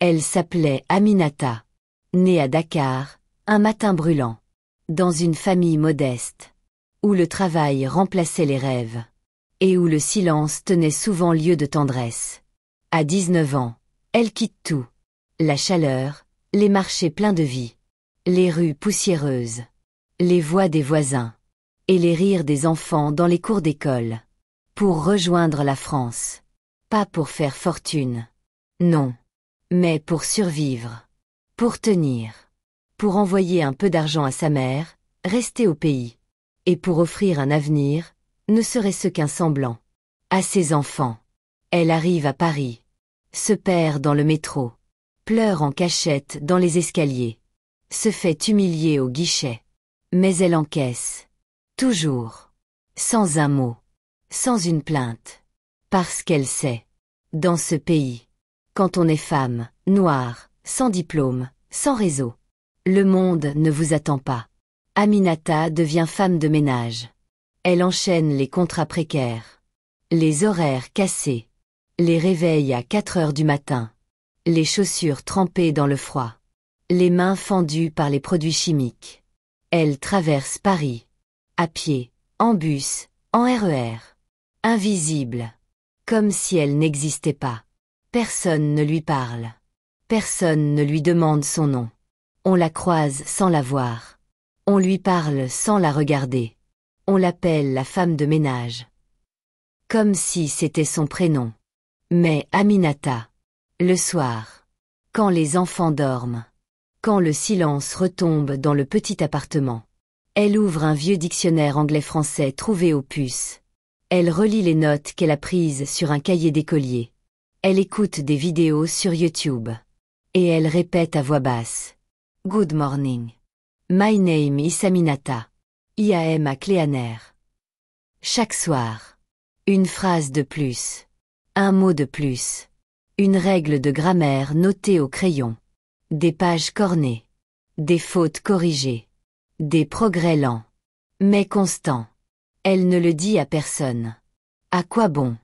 Elle s'appelait Aminata. Née à Dakar, un matin brûlant. Dans une famille modeste. Où le travail remplaçait les rêves. Et où le silence tenait souvent lieu de tendresse. À 19 ans, elle quitte tout. La chaleur, les marchés pleins de vie. Les rues poussiéreuses. Les voix des voisins. Et les rires des enfants dans les cours d'école. Pour rejoindre la France. Pas pour faire fortune. Non. Mais pour survivre. Pour tenir. Pour envoyer un peu d'argent à sa mère, rester au pays. Et pour offrir un avenir, ne serait-ce qu'un semblant. À ses enfants. Elle arrive à Paris. Se perd dans le métro. Pleure en cachette dans les escaliers. Se fait humilier au guichet. Mais elle encaisse. Toujours. Sans un mot. Sans une plainte. Parce qu'elle sait. Dans ce pays. Quand on est femme, noire, sans diplôme, sans réseau. Le monde ne vous attend pas. Aminata devient femme de ménage. Elle enchaîne les contrats précaires. Les horaires cassés. Les réveils à 4 heures du matin. Les chaussures trempées dans le froid. Les mains fendues par les produits chimiques. Elle traverse Paris. À pied, en bus, en RER. Invisible. Comme si elle n'existait pas. Personne ne lui parle. Personne ne lui demande son nom. On la croise sans la voir. On lui parle sans la regarder. On l'appelle la femme de ménage. Comme si c'était son prénom. Mais Aminata. Le soir. Quand les enfants dorment. Quand le silence retombe dans le petit appartement. Elle ouvre un vieux dictionnaire anglais-français trouvé aux puces. Elle relit les notes qu'elle a prises sur un cahier d'écolier. Elle écoute des vidéos sur YouTube. Et elle répète à voix basse. Good morning. My name is Aminata. I am a Cléaner. Chaque soir. Une phrase de plus. Un mot de plus. Une règle de grammaire notée au crayon. Des pages cornées. Des fautes corrigées. Des progrès lents. Mais constants. Elle ne le dit à personne. À quoi bon?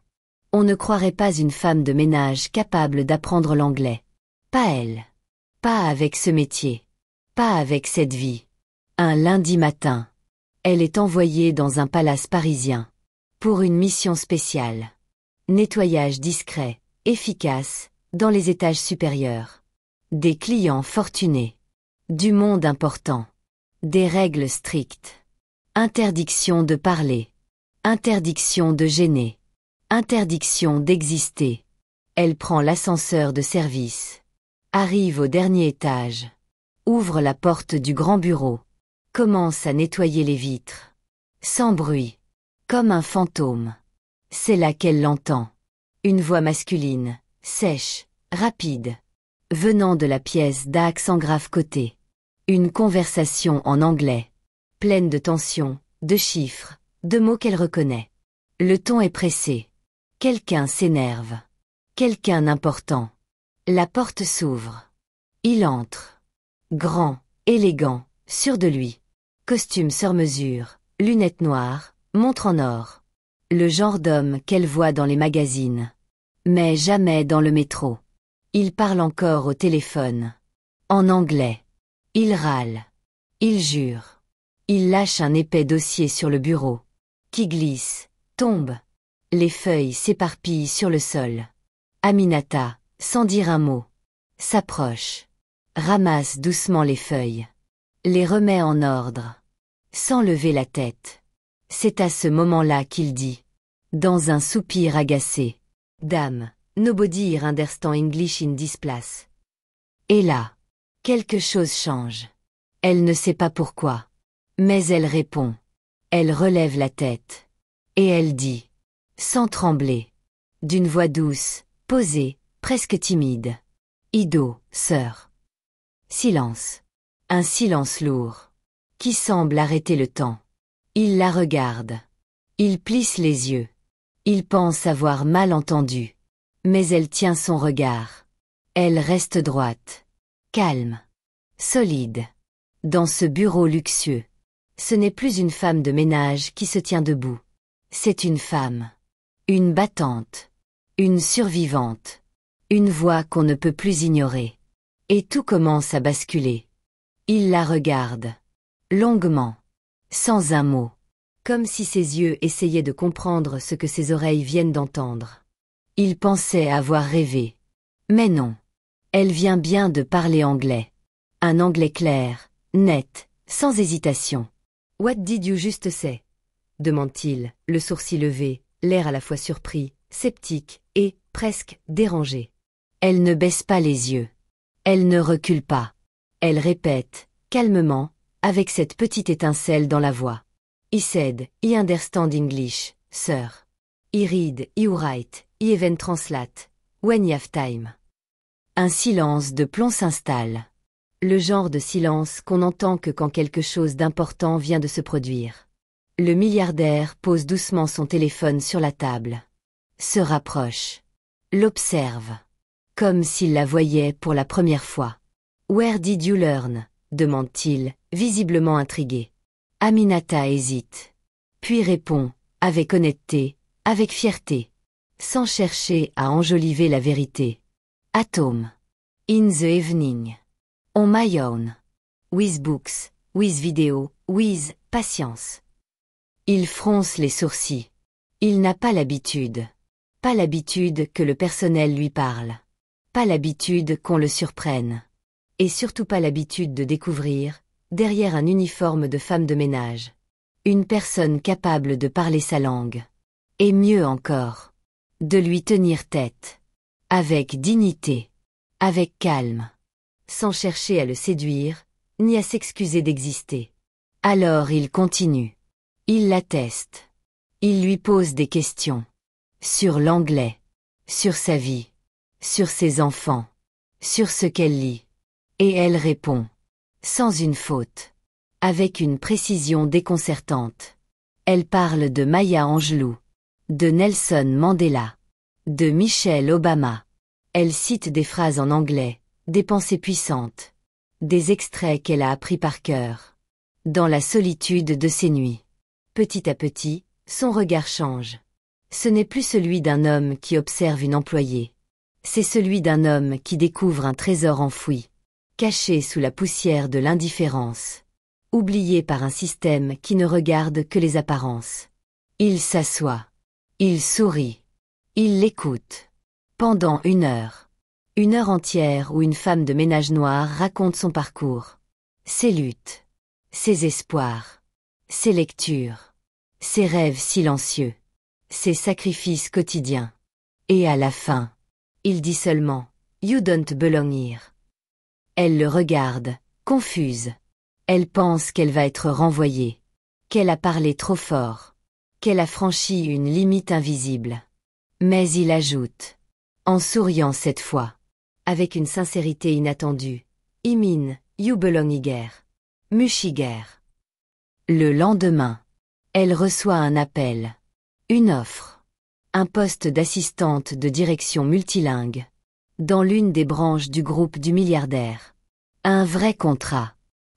On ne croirait pas une femme de ménage capable d'apprendre l'anglais. Pas elle. Pas avec ce métier. Pas avec cette vie. Un lundi matin. Elle est envoyée dans un palace parisien. Pour une mission spéciale. Nettoyage discret, efficace, dans les étages supérieurs. Des clients fortunés. Du monde important. Des règles strictes. Interdiction de parler. Interdiction de gêner. Interdiction d'exister. Elle prend l'ascenseur de service. Arrive au dernier étage. Ouvre la porte du grand bureau. Commence à nettoyer les vitres. Sans bruit. Comme un fantôme. C'est là qu'elle l'entend. Une voix masculine, sèche, rapide. Venant de la pièce d'à accent grave côté. Une conversation en anglais. Pleine de tension, de chiffres, de mots qu'elle reconnaît. Le ton est pressé. Quelqu'un s'énerve. Quelqu'un d'important. La porte s'ouvre. Il entre. Grand, élégant, sûr de lui. Costume sur mesure, lunettes noires, montre en or. Le genre d'homme qu'elle voit dans les magazines. Mais jamais dans le métro. Il parle encore au téléphone. En anglais. Il râle. Il jure. Il lâche un épais dossier sur le bureau. Qui glisse, tombe. Les feuilles s'éparpillent sur le sol. Aminata, sans dire un mot, s'approche. Ramasse doucement les feuilles. Les remet en ordre. Sans lever la tête. C'est à ce moment-là qu'il dit. Dans un soupir agacé. Dame, nobody understand English in this place. Et là, quelque chose change. Elle ne sait pas pourquoi. Mais elle répond. Elle relève la tête. Et elle dit. Sans trembler. D'une voix douce, posée, presque timide. Ido, sœur. Silence. Un silence lourd. Qui semble arrêter le temps. Il la regarde. Il plisse les yeux. Il pense avoir mal entendu. Mais elle tient son regard. Elle reste droite. Calme. Solide. Dans ce bureau luxueux. Ce n'est plus une femme de ménage qui se tient debout. C'est une femme. Une battante. Une survivante. Une voix qu'on ne peut plus ignorer. Et tout commence à basculer. Il la regarde. Longuement. Sans un mot. Comme si ses yeux essayaient de comprendre ce que ses oreilles viennent d'entendre. Il pensait avoir rêvé. Mais non. Elle vient bien de parler anglais. Un anglais clair, net, sans hésitation. « What did you just say ?» demande-t-il, le sourcil levé, l'air à la fois surpris, sceptique et, presque, dérangé. Elle ne baisse pas les yeux. Elle ne recule pas. Elle répète, calmement, avec cette petite étincelle dans la voix. I said, I understand English, sir. I read, I write, I even translate, when you have time. Un silence de plomb s'installe. Le genre de silence qu'on n'entend que quand quelque chose d'important vient de se produire. Le milliardaire pose doucement son téléphone sur la table. Se rapproche. L'observe. Comme s'il la voyait pour la première fois. « Where did you learn ?» demande-t-il, visiblement intrigué. Aminata hésite. Puis répond, avec honnêteté, avec fierté. Sans chercher à enjoliver la vérité. « At home. In the evening. On my own. With books, with video, with patience. » Il fronce les sourcils. Il n'a pas l'habitude. Pas l'habitude que le personnel lui parle. Pas l'habitude qu'on le surprenne. Et surtout pas l'habitude de découvrir, derrière un uniforme de femme de ménage, une personne capable de parler sa langue. Et mieux encore, de lui tenir tête. Avec dignité. Avec calme. Sans chercher à le séduire, ni à s'excuser d'exister. Alors il continue. Il la teste. Il lui pose des questions. Sur l'anglais. Sur sa vie. Sur ses enfants. Sur ce qu'elle lit. Et elle répond. Sans une faute. Avec une précision déconcertante. Elle parle de Maya Angelou. De Nelson Mandela. De Michelle Obama. Elle cite des phrases en anglais, des pensées puissantes. Des extraits qu'elle a appris par cœur. Dans la solitude de ses nuits. Petit à petit, son regard change. Ce n'est plus celui d'un homme qui observe une employée. C'est celui d'un homme qui découvre un trésor enfoui, caché sous la poussière de l'indifférence, oublié par un système qui ne regarde que les apparences. Il s'assoit. Il sourit. Il l'écoute. Pendant 1 heure. 1 heure entière où une femme de ménage noire raconte son parcours. Ses luttes. Ses espoirs. Ses lectures. Ses rêves silencieux. Ses sacrifices quotidiens. Et à la fin, il dit seulement « You don't belong here ». Elle le regarde, confuse. Elle pense qu'elle va être renvoyée. Qu'elle a parlé trop fort. Qu'elle a franchi une limite invisible. Mais il ajoute, en souriant cette fois, avec une sincérité inattendue, « I mean, you belong here. Mushiger ». Le lendemain, elle reçoit un appel. Une offre. Un poste d'assistante de direction multilingue. Dans l'une des branches du groupe du milliardaire. Un vrai contrat.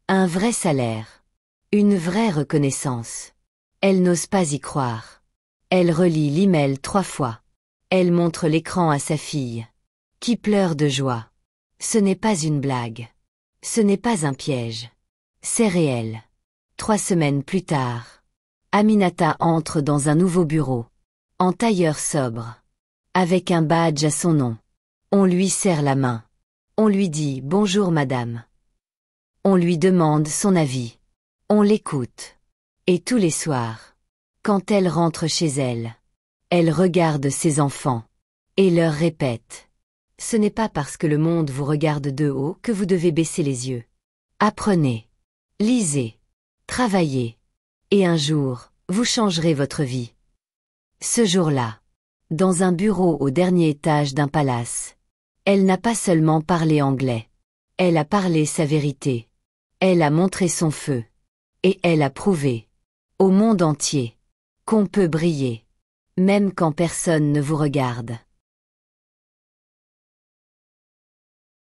Un vrai salaire. Une vraie reconnaissance. Elle n'ose pas y croire. Elle relit l'email 3 fois. Elle montre l'écran à sa fille. Qui pleure de joie. Ce n'est pas une blague. Ce n'est pas un piège. C'est réel. 3 semaines plus tard. Aminata entre dans un nouveau bureau. En tailleur sobre. Avec un badge à son nom. On lui serre la main. On lui dit « Bonjour madame ». On lui demande son avis. On l'écoute. Et tous les soirs, quand elle rentre chez elle, elle regarde ses enfants. Et leur répète. Ce n'est pas parce que le monde vous regarde de haut que vous devez baisser les yeux. Apprenez. Lisez. Travaillez. Et un jour, vous changerez votre vie. Ce jour-là, dans un bureau au dernier étage d'un palace, elle n'a pas seulement parlé anglais. Elle a parlé sa vérité. Elle a montré son feu. Et elle a prouvé, au monde entier, qu'on peut briller, même quand personne ne vous regarde.